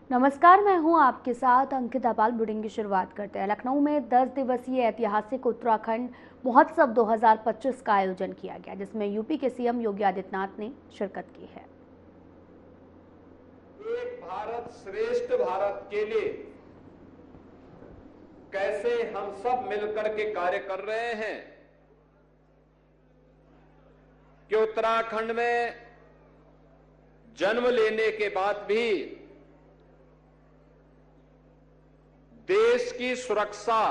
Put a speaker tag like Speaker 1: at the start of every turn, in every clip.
Speaker 1: नमस्कार, मैं हूं आपके साथ अंकिता पाल। बुलेटिन की शुरुआत करते हैं। लखनऊ में 10 दिवसीय ऐतिहासिक उत्तराखंड महोत्सव 2025 का आयोजन किया गया, जिसमें यूपी के सीएम योगी आदित्यनाथ ने शिरकत की है।
Speaker 2: एक भारत श्रेष्ठ भारत के लिए कैसे हम सब मिलकर के कार्य कर रहे हैं कि उत्तराखंड में जन्म लेने के बाद भी देश की सुरक्षा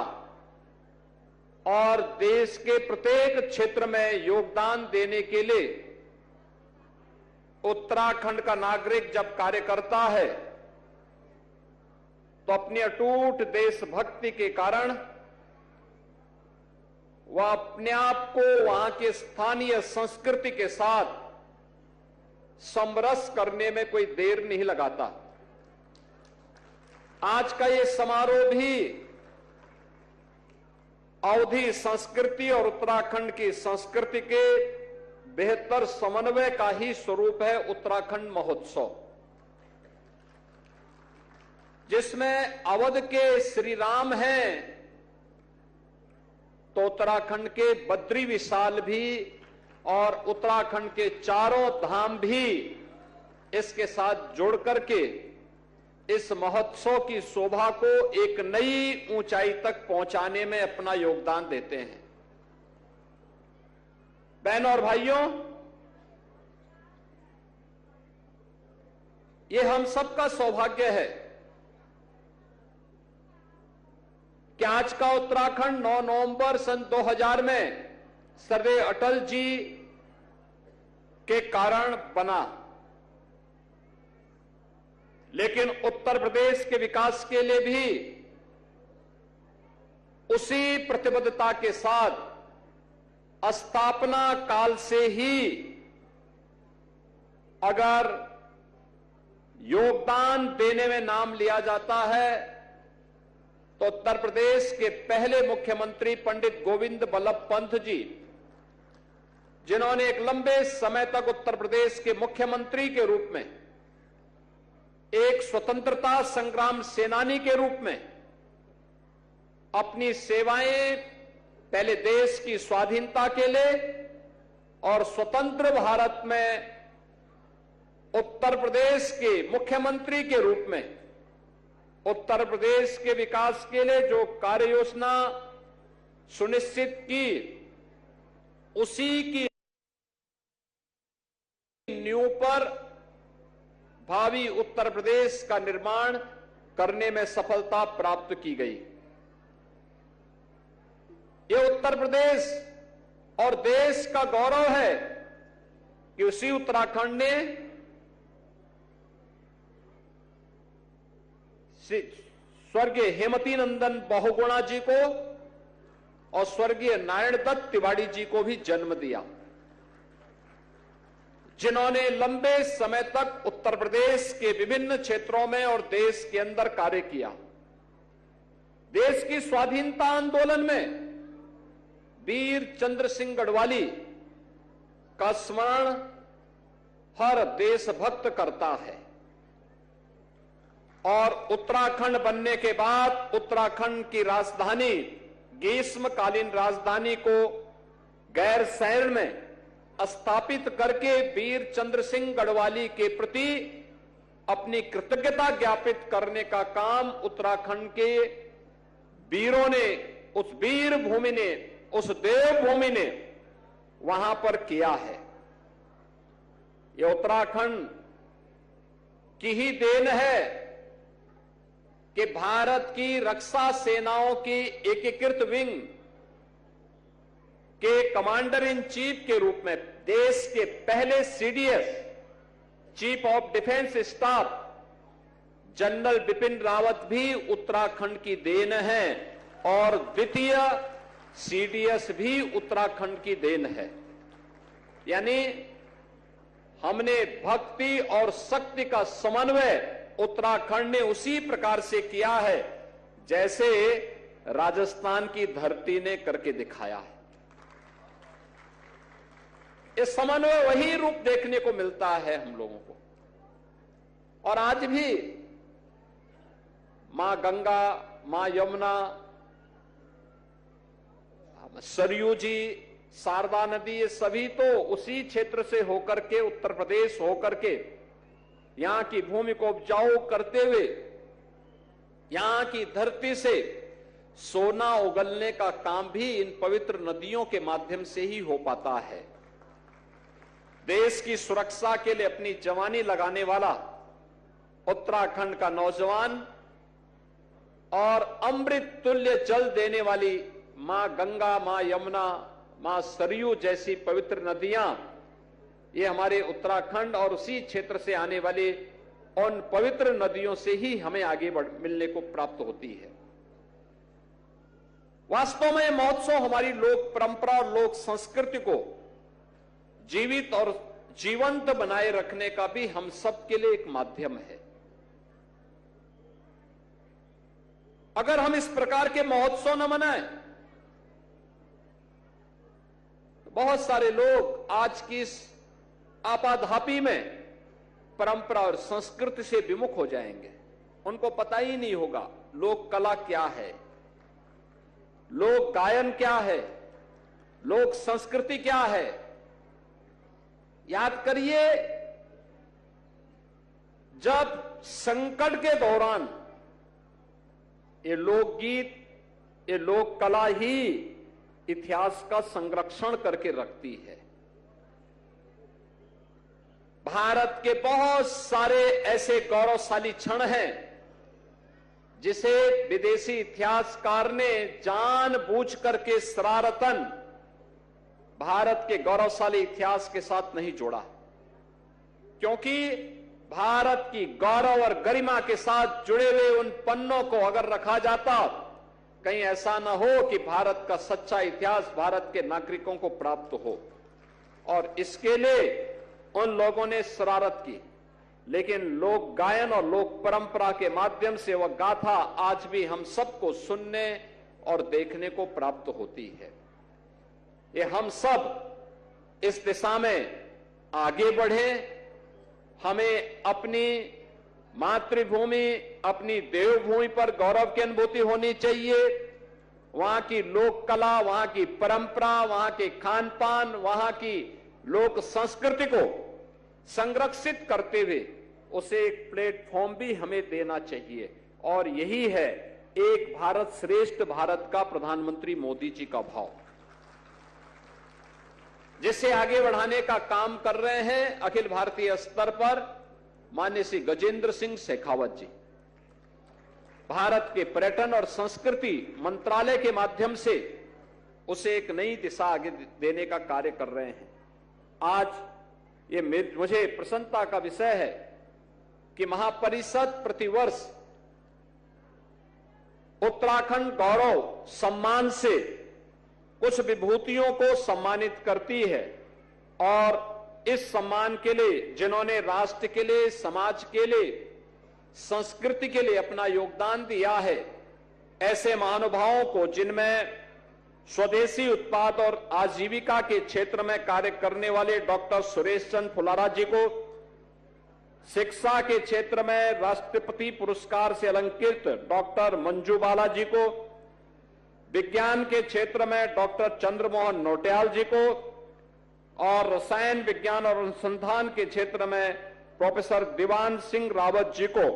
Speaker 2: और देश के प्रत्येक क्षेत्र में योगदान देने के लिए उत्तराखंड का नागरिक जब कार्य करता है तो अपनी अटूट देशभक्ति के कारण वह अपने आप को वहां के स्थानीय संस्कृति के साथ समरस करने में कोई देर नहीं लगाता। आज का ये समारोह भी अवधी संस्कृति और उत्तराखंड की संस्कृति के बेहतर समन्वय का ही स्वरूप है। उत्तराखंड महोत्सव, जिसमें अवध के श्री राम हैं तो उत्तराखंड के बद्री विशाल भी और उत्तराखंड के चारों धाम भी इसके साथ जोड़ करके इस महोत्सव की शोभा को एक नई ऊंचाई तक पहुंचाने में अपना योगदान देते हैं। बहनों और भाइयों, ये हम सबका सौभाग्य है कि आज का उत्तराखंड 9 नवंबर सन 2000 में सर्वे अटल जी के कारण बना, लेकिन उत्तर प्रदेश के विकास के लिए भी उसी प्रतिबद्धता के साथ स्थापना काल से ही अगर योगदान देने में नाम लिया जाता है तो उत्तर प्रदेश के पहले मुख्यमंत्री पंडित गोविंद बल्लभ पंत जी, जिन्होंने एक लंबे समय तक उत्तर प्रदेश के मुख्यमंत्री के रूप में, एक स्वतंत्रता संग्राम सेनानी के रूप में अपनी सेवाएं पहले देश की स्वाधीनता के लिए और स्वतंत्र भारत में उत्तर प्रदेश के मुख्यमंत्री के रूप में उत्तर प्रदेश के विकास के लिए जो कार्य योजना सुनिश्चित की, उसी की नींव पर भावी उत्तर प्रदेश का निर्माण करने में सफलता प्राप्त की गई। ये उत्तर प्रदेश और देश का गौरव है कि उसी उत्तराखंड ने स्वर्गीय हेमवती नंदन बहुगुणा जी को और स्वर्गीय नारायण दत्त तिवारी जी को भी जन्म दिया, जिन्होंने लंबे समय तक उत्तर प्रदेश के विभिन्न क्षेत्रों में और देश के अंदर कार्य किया। देश की स्वाधीनता आंदोलन में वीर चंद्र सिंह गढ़वाली का स्मरण हर देशभक्त करता है और उत्तराखंड बनने के बाद उत्तराखंड की राजधानी, ग्रीष्मकालीन राजधानी को गैरसैंण में स्थापित करके वीर चंद्र सिंह गढ़वाली के प्रति अपनी कृतज्ञता ज्ञापित करने का काम उत्तराखंड के वीरों ने, उस वीर भूमि ने, उस देवभूमि ने वहां पर किया है। यह उत्तराखंड की ही देन है कि भारत की रक्षा सेनाओं की एकीकृत विंग के कमांडर इन चीफ के रूप में देश के पहले CDS, chief of defence staff general Bipin Rawat भी उत्तराखंड की देन है और द्वितीय सीडीएस भी उत्तराखंड की देन है। यानी हमने भक्ति और शक्ति का समन्वय उत्तराखंड ने उसी प्रकार से किया है जैसे राजस्थान की धरती ने करके दिखाया है। इस समन्वय वही रूप देखने को मिलता है हम लोगों को। और आज भी मां गंगा, मां यमुना, सरयू जी, शारदा नदी, ये सभी तो उसी क्षेत्र से होकर के, उत्तर प्रदेश होकर के यहां की भूमि को उपजाऊ करते हुए यहां की धरती से सोना उगलने का काम भी इन पवित्र नदियों के माध्यम से ही हो पाता है। देश की सुरक्षा के लिए अपनी जवानी लगाने वाला उत्तराखंड का नौजवान और अमृत तुल्य जल देने वाली मां गंगा, मां यमुना, मां सरयू जैसी पवित्र नदियां, ये हमारे उत्तराखंड और उसी क्षेत्र से आने वाले उन पवित्र नदियों से ही हमें आगे मिलने को प्राप्त होती है। वास्तव में महोत्सव हमारी लोक परंपरा और लोक संस्कृति को जीवित और जीवंत बनाए रखने का भी हम सबके लिए एक माध्यम है। अगर हम इस प्रकार के महोत्सव न मनाएं, तो बहुत सारे लोग आज की इस आपाधापी में परंपरा और संस्कृति से विमुख हो जाएंगे। उनको पता ही नहीं होगा लोक कला क्या है, लोक गायन क्या है, लोक संस्कृति क्या है। याद करिए, जब संकट के दौरान ये लोकगीत, ये लोक कला ही इतिहास का संरक्षण करके रखती है। भारत के बहुत सारे ऐसे गौरवशाली क्षण हैं जिसे विदेशी इतिहासकार ने जानबूझ करके शरारतन भारत के गौरवशाली इतिहास के साथ नहीं जोड़ा, क्योंकि भारत की गौरव और गरिमा के साथ जुड़े हुए उन पन्नों को अगर रखा जाता, कहीं ऐसा न हो कि भारत का सच्चा इतिहास भारत के नागरिकों को प्राप्त हो। और इसके लिए उन लोगों ने शरारत की, लेकिन लोक गायन और लोक परंपरा के माध्यम से वह गाथा आज भी हम सबको सुनने और देखने को प्राप्त होती है। ये हम सब इस दिशा में आगे बढ़े। हमें अपनी मातृभूमि, अपनी देवभूमि पर गौरव की अनुभूति होनी चाहिए। वहां की लोक कला, वहां की परंपरा, वहां के खान पान, वहां की लोक संस्कृति को संरक्षित करते हुए उसे एक प्लेटफॉर्म भी हमें देना चाहिए। और यही है एक भारत श्रेष्ठ भारत का प्रधानमंत्री मोदी जी का भाव, जिसे आगे बढ़ाने का काम कर रहे हैं अखिल भारतीय स्तर पर माननीय श्री गजेंद्र सिंह शेखावत जी। भारत के पर्यटन और संस्कृति मंत्रालय के माध्यम से उसे एक नई दिशा आगे देने का कार्य कर रहे हैं। आज ये मुझे प्रसन्नता का विषय है कि महापरिषद प्रतिवर्ष उत्तराखंड गौरव सम्मान से कुछ विभूतियों को सम्मानित करती है, और इस सम्मान के लिए जिन्होंने राष्ट्र के लिए, समाज के लिए, संस्कृति के लिए अपना योगदान दिया है, ऐसे महानुभावों को, जिनमें स्वदेशी उत्पाद और आजीविका के क्षेत्र में कार्य करने वाले डॉक्टर सुरेश चंद्र फुलारा जी को, शिक्षा के क्षेत्र में राष्ट्रपति पुरस्कार से अलंकृत डॉक्टर मंजू बाला जी को, विज्ञान के क्षेत्र में डॉक्टर चंद्रमोहन नौटियाल जी को, और रसायन विज्ञान और अनुसंधान के क्षेत्र में प्रोफेसर दीवान सिंह रावत जी को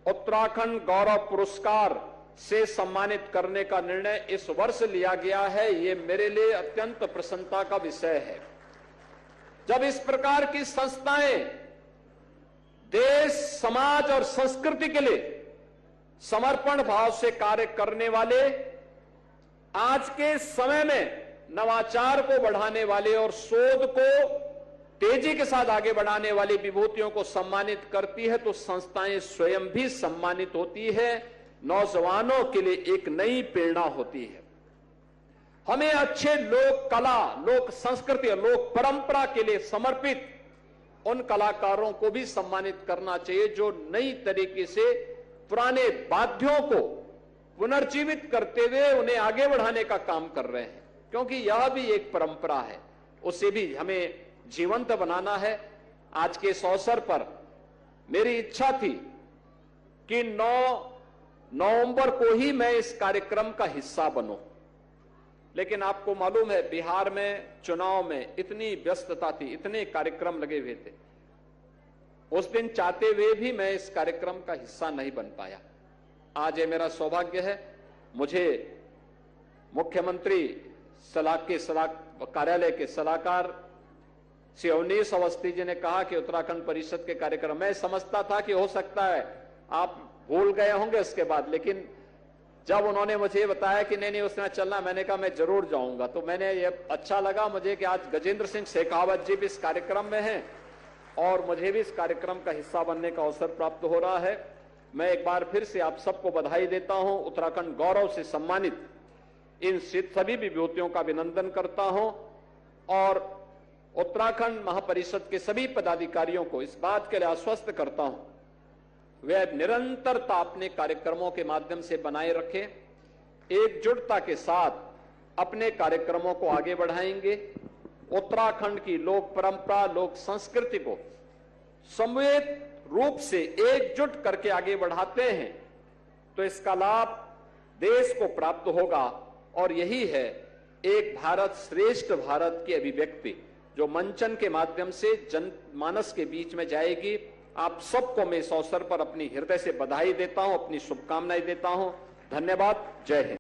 Speaker 2: उत्तराखंड गौरव पुरस्कार से सम्मानित करने का निर्णय इस वर्ष लिया गया है। ये मेरे लिए अत्यंत प्रसन्नता का विषय है। जब इस प्रकार की संस्थाएं देश, समाज और संस्कृति के लिए समर्पण भाव से कार्य करने वाले, आज के समय में नवाचार को बढ़ाने वाले और शोध को तेजी के साथ आगे बढ़ाने वाली विभूतियों को सम्मानित करती है, तो संस्थाएं स्वयं भी सम्मानित होती है। नौजवानों के लिए एक नई प्रेरणा होती है। हमें अच्छे लोक कला, लोक संस्कृति और लोक परंपरा के लिए समर्पित उन कलाकारों को भी सम्मानित करना चाहिए जो नई तरीके से पुराने वाद्यों को पुनर्जीवित करते हुए उन्हें आगे बढ़ाने का काम कर रहे हैं, क्योंकि यह भी एक परंपरा है, उसे भी हमें जीवंत बनाना है। आज के इस अवसर पर मेरी इच्छा थी कि 9 नवंबर को ही मैं इस कार्यक्रम का हिस्सा बनूं। लेकिन आपको मालूम है बिहार में चुनाव में इतनी व्यस्तता थी, इतने कार्यक्रम लगे हुए थे, उस दिन चाहते हुए भी मैं इस कार्यक्रम का हिस्सा नहीं बन पाया। आज ये मेरा सौभाग्य है, मुझे मुख्यमंत्री कार्यालय के सलाहकार श्री अवनीश अवस्थी जी ने कहा कि उत्तराखंड परिषद के कार्यक्रम, मैं समझता था कि हो सकता है आप भूल गए होंगे उसके बाद, लेकिन जब उन्होंने मुझे बताया कि नहीं उसने चलना, मैंने कहा मैं जरूर जाऊंगा। तो मैंने ये अच्छा लगा मुझे कि आज गजेंद्र सिंह शेखावत जी भी इस कार्यक्रम में हैं और मुझे भी इस कार्यक्रम का हिस्सा बनने का अवसर प्राप्त हो रहा है। मैं एक बार फिर से आप सबको बधाई देता हूं, उत्तराखंड गौरव से सम्मानित इन सभी विभूतियों का अभिनंदन करता हूं और उत्तराखंड महापरिषद के सभी पदाधिकारियों को इस बात के लिए आश्वस्त करता हूं वे निरंतरता अपने कार्यक्रमों के माध्यम से बनाए रखें, एकजुटता के साथ अपने कार्यक्रमों को आगे बढ़ाएंगे। उत्तराखंड की लोक परंपरा, लोक संस्कृति को समवेत रूप से एकजुट करके आगे बढ़ाते हैं तो इसका लाभ देश को प्राप्त होगा और यही है एक भारत श्रेष्ठ भारत की अभिव्यक्ति जो मंचन के माध्यम से जनमानस के बीच में जाएगी। आप सबको मैं इस अवसर पर अपनी हृदय से बधाई देता हूं, अपनी शुभकामनाएं देता हूं। धन्यवाद। जय हिंद।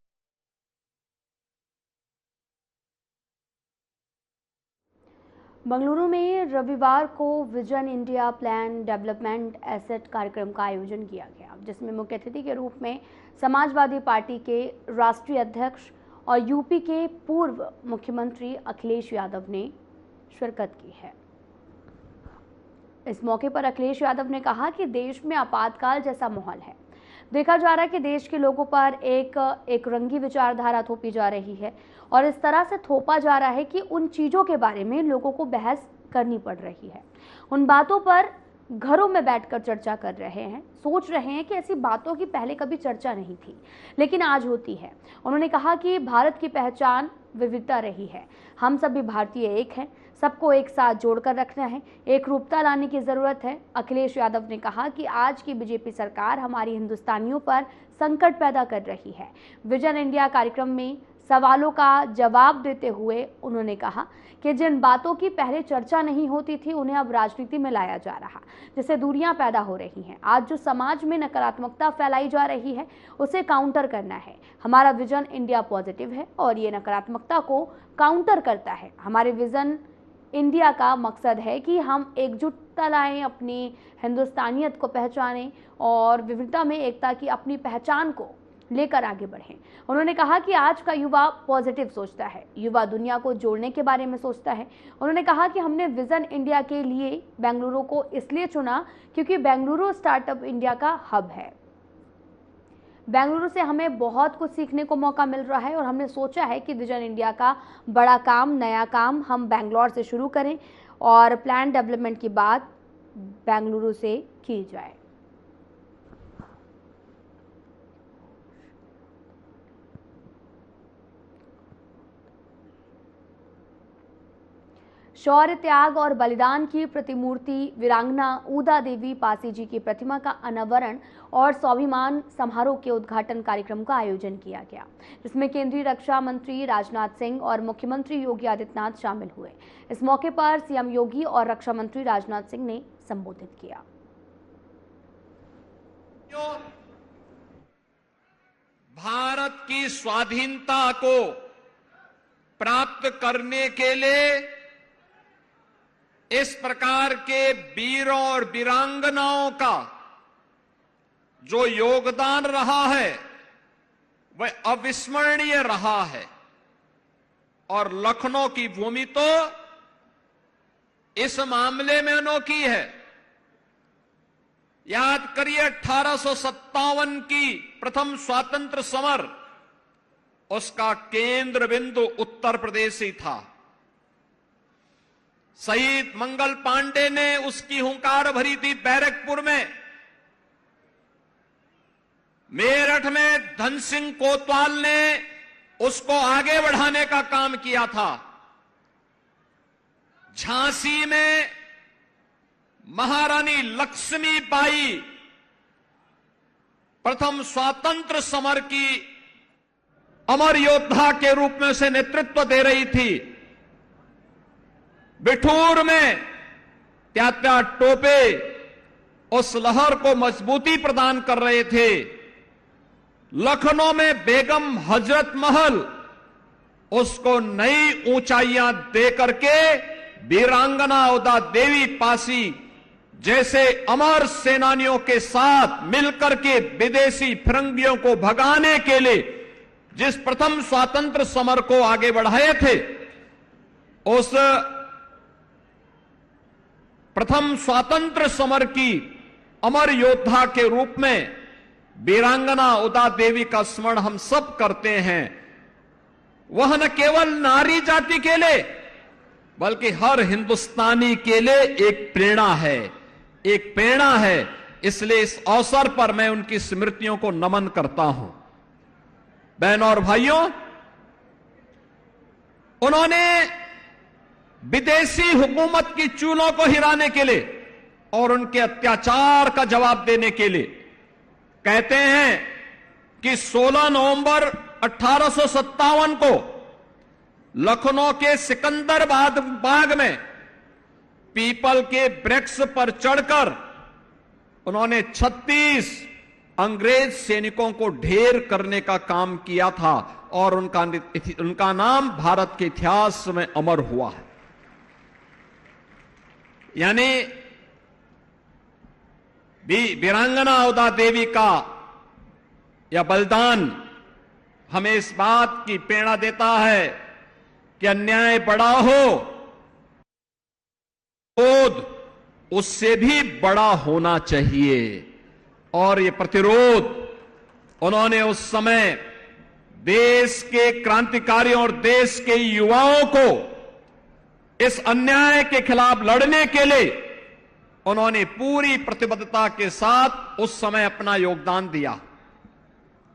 Speaker 1: बंगलुरु में रविवार को vision India plan development asset कार्यक्रम का आयोजन किया गया, जिसमें मुख्य अतिथि के रूप में समाजवादी पार्टी के राष्ट्रीय अध्यक्ष और यूपी के पूर्व मुख्यमंत्री अखिलेश यादव ने शिरकत की है। इस मौके पर अखिलेश यादव ने कहा कि देश में आपातकाल जैसा माहौल है। देखा जा रहा है कि देश के लोगों पर एक रंगी विचारधारा थोपी जा रही है और इस तरह से थोपा जा रहा है कि उन चीज़ों के बारे में लोगों को बहस करनी पड़ रही है। उन बातों पर घरों में बैठकर चर्चा कर रहे हैं, सोच रहे हैं कि ऐसी बातों की पहले कभी चर्चा नहीं थी लेकिन आज होती है। उन्होंने कहा कि भारत की पहचान विविधता रही है, हम सभी भारतीय एक हैं, सबको एक साथ जोड़कर रखना है, एक रूपता लाने की जरूरत है। अखिलेश यादव ने कहा कि आज की बीजेपी सरकार हमारी हिंदुस्तानियों पर संकट पैदा कर रही है। विजन इंडिया कार्यक्रम में सवालों का जवाब देते हुए उन्होंने कहा कि जिन बातों की पहले चर्चा नहीं होती थी उन्हें अब राजनीति में लाया जा रहा, जिससे दूरियां पैदा हो रही हैं। आज जो समाज में नकारात्मकता फैलाई जा रही है उसे काउंटर करना है। हमारा विजन इंडिया पॉजिटिव है और ये नकारात्मकता को काउंटर करता है। हमारे विजन इंडिया का मकसद है कि हम एकजुटता लाएं, अपनी हिंदुस्तानियत को पहचानें और विविधता में एकता की अपनी पहचान को लेकर आगे बढ़ें। उन्होंने कहा कि आज का युवा पॉजिटिव सोचता है, युवा दुनिया को जोड़ने के बारे में सोचता है। उन्होंने कहा कि हमने विजन इंडिया के लिए बेंगलुरु को इसलिए चुना क्योंकि बेंगलुरु स्टार्टअप इंडिया का हब है। बेंगलुरु से हमें बहुत कुछ सीखने को मौका मिल रहा है और हमने सोचा है कि विजन इंडिया का बड़ा काम, नया काम हम बेंगलोर से शुरू करें और प्लान डेवलपमेंट की बात बेंगलुरु से की जाए। शौर्य, त्याग और बलिदान की प्रतिमूर्ति वीरांगना ऊदा देवी पासी जी की प्रतिमा का अनावरण और स्वाभिमान समारोह के उद्घाटन कार्यक्रम का आयोजन किया गया, जिसमें केंद्रीय रक्षा मंत्री राजनाथ सिंह और मुख्यमंत्री योगी आदित्यनाथ शामिल हुए। इस मौके पर सीएम योगी और रक्षा मंत्री राजनाथ सिंह ने संबोधित किया।
Speaker 2: भारत की स्वाधीनता को प्राप्त करने के लिए इस प्रकार के वीरों और वीरांगनाओं का जो योगदान रहा है वह अविस्मरणीय रहा है और लखनऊ की भूमि तो इस मामले में अनोखी है। याद करिए 1857 की प्रथम स्वातंत्र समर, उसका केंद्र बिंदु उत्तर प्रदेश ही था। शहीद मंगल पांडे ने उसकी हुंकार भरी थी बैरकपुर में। मेरठ में धन सिंह कोतवाल ने उसको आगे बढ़ाने का काम किया था। झांसी में महारानी लक्ष्मीबाई प्रथम स्वातंत्र समर की अमर योद्धा के रूप में उसे नेतृत्व दे रही थी। बिठूर में त्यात्या टोपे उस लहर को मजबूती प्रदान कर रहे थे। लखनऊ में बेगम हजरत महल उसको नई ऊंचाइयां दे करके वीरांगना उदा देवी पासी जैसे अमर सेनानियों के साथ मिलकर के विदेशी फिरंगियों को भगाने के लिए जिस प्रथम स्वातंत्र समर को आगे बढ़ाए थे, उस प्रथम स्वातंत्र समर की अमर योद्धा के रूप में वीरांगना उदा देवी का स्मरण हम सब करते हैं। वह न केवल नारी जाति के लिए बल्कि हर हिंदुस्तानी के लिए एक प्रेरणा है, एक प्रेरणा है। इसलिए इस अवसर पर मैं उनकी स्मृतियों को नमन करता हूं। बहनों और भाइयों, उन्होंने विदेशी हुकूमत की चूलों को हिलाने के लिए और उनके अत्याचार का जवाब देने के लिए कहते हैं कि 16 नवंबर 1857 को लखनऊ के सिकंदराबाद बाग में पीपल के वृक्ष पर चढ़कर उन्होंने 36 अंग्रेज सैनिकों को ढेर करने का काम किया था और उनका नाम भारत के इतिहास में अमर हुआ है। यानी वीरांगना उदा देवी का यह बलिदान हमें इस बात की प्रेरणा देता है कि अन्याय बड़ा हो, क्रोध उससे भी बड़ा होना चाहिए। और ये प्रतिरोध उन्होंने उस समय देश के क्रांतिकारियों और देश के युवाओं को इस अन्याय के खिलाफ लड़ने के लिए उन्होंने पूरी प्रतिबद्धता के साथ उस समय अपना योगदान दिया।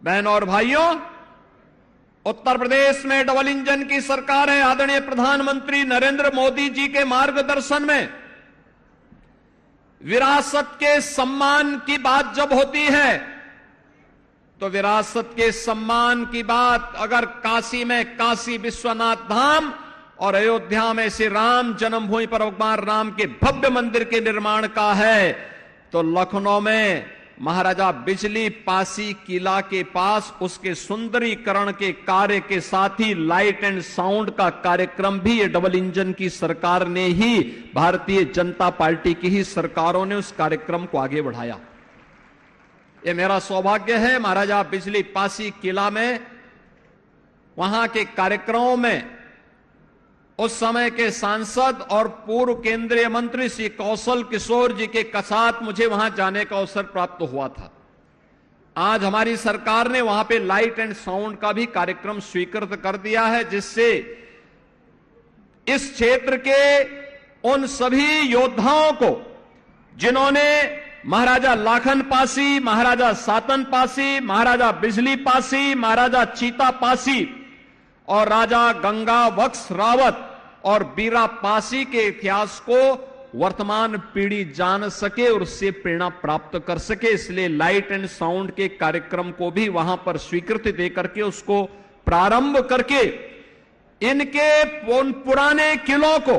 Speaker 2: बहनों और भाइयों, उत्तर प्रदेश में डबल इंजन की सरकार है। आदरणीय प्रधानमंत्री नरेंद्र मोदी जी के मार्गदर्शन में विरासत के सम्मान की बात जब होती है तो विरासत के सम्मान की बात अगर काशी में काशी विश्वनाथ धाम और अयोध्या में श्री राम जन्मभूमि पर भगवान राम के भव्य मंदिर के निर्माण का है, तो लखनऊ में महाराजा बिजली पासी किला के पास उसके सुंदरीकरण के कार्य के साथ ही लाइट एंड साउंड का कार्यक्रम भी ये डबल इंजन की सरकार ने ही, भारतीय जनता पार्टी की ही सरकारों ने उस कार्यक्रम को आगे बढ़ाया। ये मेरा सौभाग्य है महाराजा बिजली पासी किला में वहां के कार्यक्रमों में उस समय के सांसद और पूर्व केंद्रीय मंत्री श्री कौशल किशोर जी के साथ मुझे वहां जाने का अवसर प्राप्त हुआ था। आज हमारी सरकार ने वहां पे लाइट एंड साउंड का भी कार्यक्रम स्वीकृत कर दिया है, जिससे इस क्षेत्र के उन सभी योद्धाओं को जिन्होंने महाराजा लाखन पासी, महाराजा सातन पासी, महाराजा बिजली पासी, महाराजा चीता पासी और राजा गंगा बख्श रावत और बीरा पासी के इतिहास को वर्तमान पीढ़ी जान सके और उससे प्रेरणा प्राप्त कर सके, इसलिए लाइट एंड साउंड के कार्यक्रम को भी वहां पर स्वीकृति देकर के उसको प्रारंभ करके इनके उन पुराने किलों को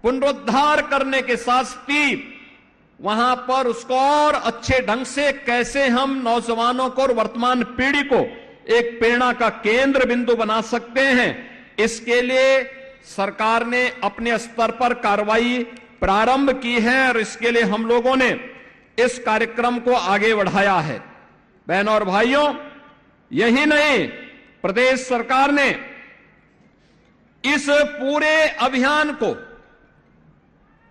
Speaker 2: पुनरुद्धार करने के साथ ही वहां पर उसको और अच्छे ढंग से कैसे हम नौजवानों को और वर्तमान पीढ़ी को एक प्रेरणा का केंद्र बिंदु बना सकते हैं, इसके लिए सरकार ने अपने स्तर पर कार्रवाई प्रारंभ की है और इसके लिए हम लोगों ने इस कार्यक्रम को आगे बढ़ाया है। बहनों और भाइयों, यही नहीं, प्रदेश सरकार ने इस पूरे अभियान को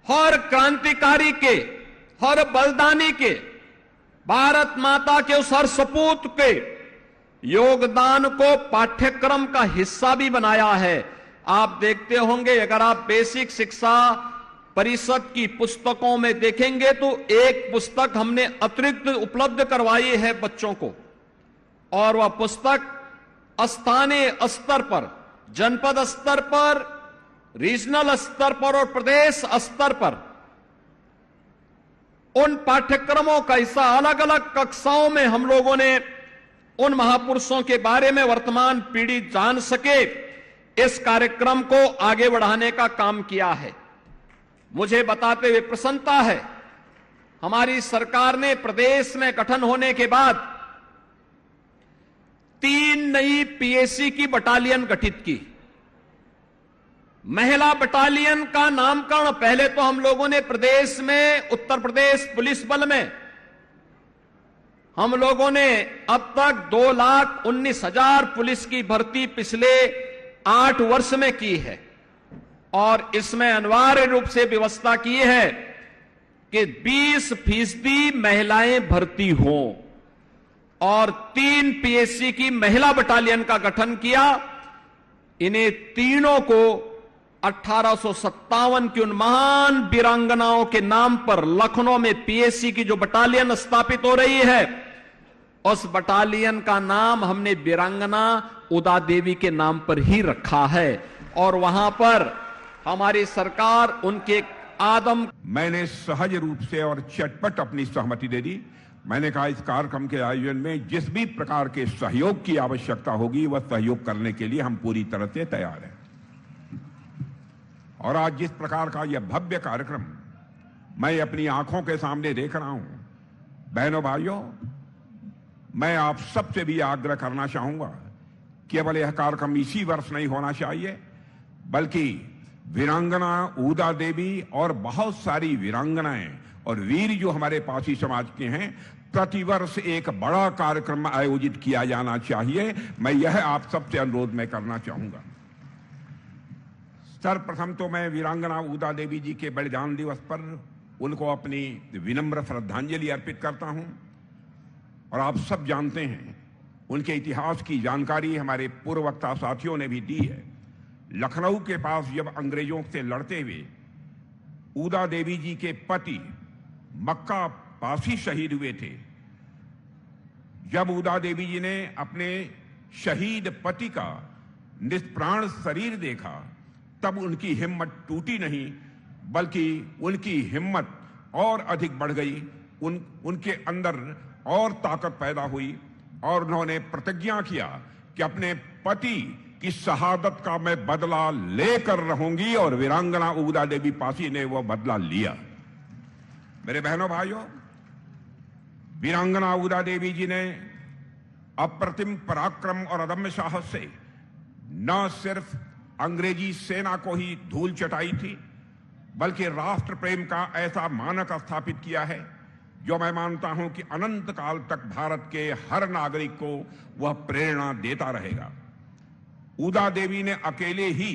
Speaker 2: हर क्रांतिकारी के, हर बलिदानी के, भारत माता के उस हर सपूत के योगदान को पाठ्यक्रम का हिस्सा भी बनाया है। आप देखते होंगे, अगर आप बेसिक शिक्षा परिषद की पुस्तकों में देखेंगे तो एक पुस्तक हमने अतिरिक्त उपलब्ध करवाई है बच्चों को, और वह पुस्तक स्थानीय स्तर पर, जनपद स्तर पर, रीजनल स्तर पर और प्रदेश स्तर पर उन पाठ्यक्रमों का हिस्सा अलग अलग कक्षाओं में हम लोगों ने उन महापुरुषों के बारे में वर्तमान पीढ़ी जान सके, इस कार्यक्रम को आगे बढ़ाने का काम किया है। मुझे बताते हुए प्रसन्नता है, हमारी सरकार ने प्रदेश में गठन होने के बाद 3 नई पीएसी की बटालियन गठित की। महिला बटालियन का नामकरण पहले तो हम लोगों ने प्रदेश में उत्तर प्रदेश पुलिस बल में हम लोगों ने अब तक 2,19,000 पुलिस की भर्ती पिछले 8 वर्ष में की है और इसमें अनिवार्य रूप से व्यवस्था की है कि 20% महिलाएं भर्ती हों और 3 पीएससी की महिला बटालियन का गठन किया। इन्हें तीनों को 1857 की उन महान वीरांगनाओं के नाम पर लखनऊ में पीएससी की जो बटालियन स्थापित हो रही है, उस बटालियन का नाम हमने वीरांगना उदा देवी के नाम पर ही रखा है और वहां पर हमारी सरकार उनके आदम।
Speaker 3: मैंने सहज रूप से और चटपट अपनी सहमति दे दी। मैंने कहा इस कार्यक्रम के आयोजन में जिस भी प्रकार के सहयोग की आवश्यकता होगी वह सहयोग करने के लिए हम पूरी तरह से तैयार हैं। और आज जिस प्रकार का यह भव्य कार्यक्रम मैं अपनी आंखों के सामने देख रहा हूं, बहनों भाइयों, मैं आप सबसे भी आग्रह करना चाहूंगा, केवल यह कार्यक्रम इसी वर्ष नहीं होना चाहिए, बल्कि वीरांगना उदा देवी और बहुत सारी वीरांगनाएं और वीर जो हमारे पासी समाज के हैं, प्रतिवर्ष एक बड़ा कार्यक्रम आयोजित किया जाना चाहिए। मैं यह आप सबसे अनुरोध में करना चाहूंगा। सर्वप्रथम तो मैं वीरांगना उदा देवी जी के बलिदान दिवस पर उनको अपनी विनम्र श्रद्धांजलि अर्पित करता हूं। और आप सब जानते हैं, उनके इतिहास की जानकारी हमारे पूर्व वक्ता साथियों ने भी दी है। लखनऊ के पास जब अंग्रेजों से लड़ते हुए उदा देवी जी के पति मक्का पास ही शहीद हुए थे, जब उदा देवी जी ने अपने शहीद पति का निष्प्राण शरीर देखा, तब उनकी हिम्मत टूटी नहीं, बल्कि उनकी हिम्मत और अधिक बढ़ गई। उनके अंदर और ताकत पैदा हुई और उन्होंने प्रतिज्ञा किया कि अपने पति की शहादत का मैं बदला लेकर रहूंगी, और वीरांगना उदा देवी पासी ने वह बदला लिया। मेरे बहनों भाइयों, वीरांगना उदा देवी जी ने अप्रतिम पराक्रम और अदम्य साहस से न सिर्फ अंग्रेजी सेना को ही धूल चटाई थी, बल्कि राष्ट्र प्रेम का ऐसा मानक स्थापित किया है जो मैं मानता हूं कि अनंत काल तक भारत के हर नागरिक को वह प्रेरणा देता रहेगा। उदा देवी ने अकेले ही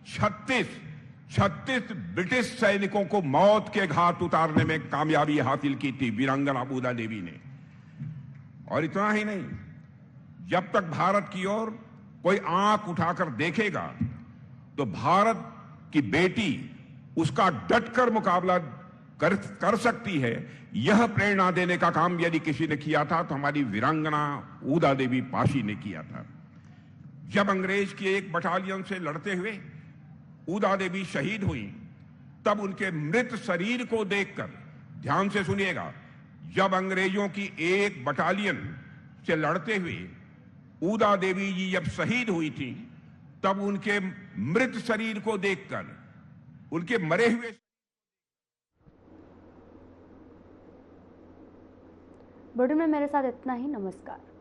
Speaker 3: 36 ब्रिटिश सैनिकों को मौत के घाट उतारने में कामयाबी हासिल की थी वीरांगना उदा देवी ने। और इतना ही नहीं, जब तक भारत की ओर कोई आंख उठाकर देखेगा तो भारत की बेटी उसका डटकर मुकाबला कर सकती है, यह प्रेरणा देने का काम यदि किसी ने किया था तो हमारी वीरांगना उदा देवी पासी ने किया था। जब अंग्रेज की एक बटालियन से लड़ते हुए उदा देवी शहीद हुई, तब उनके मृत शरीर को देखकर, ध्यान से सुनिएगा, जब अंग्रेजों की एक बटालियन से लड़ते हुए उदा देवी जी जब शहीद हुई थी, तब उनके मृत शरीर को देखकर, उनके मरे हुए।
Speaker 1: बुलेटिन में मेरे साथ इतना ही। नमस्कार।